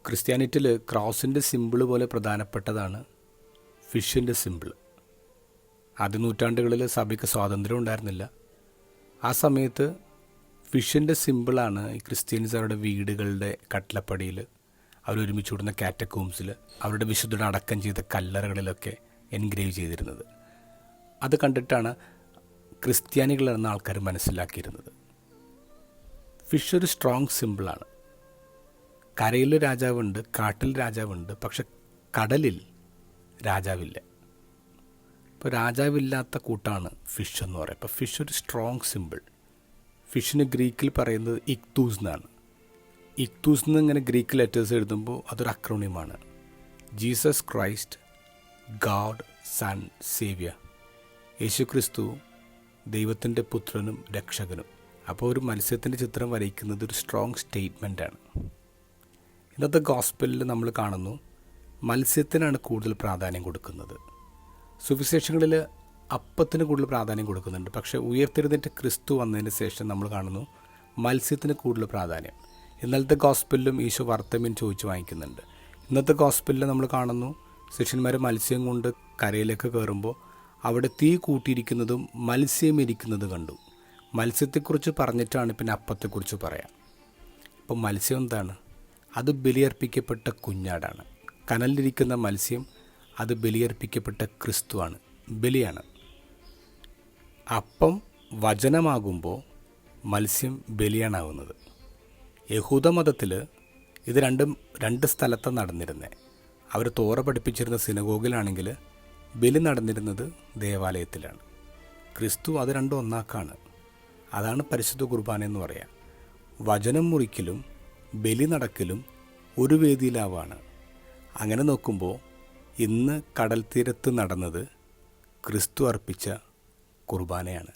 ക്രിസ്ത്യാനിറ്റിയിൽ ക്രോസിൻ്റെ simple പോലെ പ്രധാനപ്പെട്ടതാണ് ഫിഷിൻ്റെ സിമ്പിൾ. ആദ്യ നൂറ്റാണ്ടുകളിൽ സഭയ്ക്ക് സ്വാതന്ത്ര്യം ഉണ്ടായിരുന്നില്ല. ആ സമയത്ത് ഫിഷിൻ്റെ സിമ്പിളാണ് ഈ ക്രിസ്ത്യൻസ് അവരുടെ വീടുകളുടെ കട്ടിലപ്പടിയിൽ, അവരൊരുമിച്ച് കൂടുന്ന കാറ്റക്കോംസിൽ, അവരുടെ വിശുദ്ധയുടെ അടക്കം ചെയ്ത കല്ലറകളിലൊക്കെ എൻഗ്രേവ് ചെയ്തിരുന്നത്. അത് കണ്ടിട്ടാണ് ക്രിസ്ത്യാനികളെന്ന ആൾക്കാർ മനസ്സിലാക്കിയിരുന്നത്. ഫിഷ് ഒരു സ്ട്രോങ് സിമ്പിളാണ്. കരയിൽ രാജാവുണ്ട്, കാട്ടിൽ രാജാവുണ്ട്, പക്ഷെ കടലിൽ രാജാവില്ല. ഇപ്പോൾ രാജാവില്ലാത്ത കൂട്ടാണ് ഫിഷ് എന്ന് പറയുക. അപ്പോൾ ഫിഷ് ഒരു സ്ട്രോങ് സിമ്പിൾ. ഫിഷിന് ഗ്രീക്കിൽ പറയുന്നത് ഇക്തൂസ് എന്നാണ്. ഇക്തൂസ് എന്ന് ഇങ്ങനെ ഗ്രീക്ക് ലെറ്റേഴ്സ് എഴുതുമ്പോൾ അതൊരു അക്രോണിയമാണ്. Jesus Christ, God son saviour. യേശു ക്രിസ്തു ദൈവത്തിൻ്റെ പുത്രനും രക്ഷകനും. അപ്പോൾ ഒരു മത്സ്യത്തിൻ്റെ ചിത്രം വരയ്ക്കുന്നത് ഒരു സ്ട്രോങ് സ്റ്റേറ്റ്മെൻറ്റാണ്. ഇന്നത്തെ ഗോസ്പലിൽ നമ്മൾ കാണുന്നു മത്സ്യത്തിനാണ് കൂടുതൽ പ്രാധാന്യം കൊടുക്കുന്നത്. സുവിശേഷങ്ങളിൽ അപ്പത്തിന് കൂടുതൽ പ്രാധാന്യം കൊടുക്കുന്നുണ്ട്. പക്ഷേ ഉയർത്തെഴുന്നേറ്റ ക്രിസ്തു വന്നതിന് ശേഷം നമ്മൾ കാണുന്നു മത്സ്യത്തിന് കൂടുതൽ പ്രാധാന്യം. ഇന്നലത്തെ ഗോസ്പലിലും ഈശോ വർത്തമീൻ ചോദിച്ച് വാങ്ങിക്കുന്നുണ്ട്. ഇന്നത്തെ ഗോസ്പലിൽ നമ്മൾ കാണുന്നു ശിഷ്യന്മാർ മത്സ്യം കൊണ്ട് കരയിലേക്ക് കയറുമ്പോൾ അവിടെ തീ കൂട്ടിയിരിക്കുന്നതും മത്സ്യം ഇരിക്കുന്നത് കണ്ടു. മത്സ്യത്തെക്കുറിച്ച് പറഞ്ഞിട്ടാണ് പിന്നെ അപ്പത്തെക്കുറിച്ച് പറയാം. ഇപ്പം മത്സ്യം എന്താണ്? അത് ബലിയർപ്പിക്കപ്പെട്ട കുഞ്ഞാടാണ്. കനലിലിരിക്കുന്ന മത്സ്യം അത് ബലിയർപ്പിക്കപ്പെട്ട ക്രിസ്തുവാണ്, ബലിയാണ്. അപ്പം വചനമാകുമ്പോൾ മത്സ്യം ബലിയാണാവുന്നത്. യഹൂദമതത്തിൽ ഇത് രണ്ട് സ്ഥലത്താണ് നടന്നിരുന്നത്. അവർ തോറ പഠിപ്പിച്ചിരുന്ന സിനഗോഗിലാണെങ്കിൽ ബലി നടന്നിരുന്നത് ദേവാലയത്തിലാണ്. ക്രിസ്തു അത് രണ്ടും ഒന്നാക്കാണ്. അതാണ് പരിശുദ്ധ കുർബാന എന്ന് പറയാം. വചനം മുറിക്കലും ബലി നടക്കലും ഒരു വേദിയിലാവാണ്. അങ്ങനെ നോക്കുമ്പോൾ ഇന്ന് കടൽ തീരത്ത് നടന്നത് ക്രിസ്തു അർപ്പിച്ച കുർബാനയാണ്.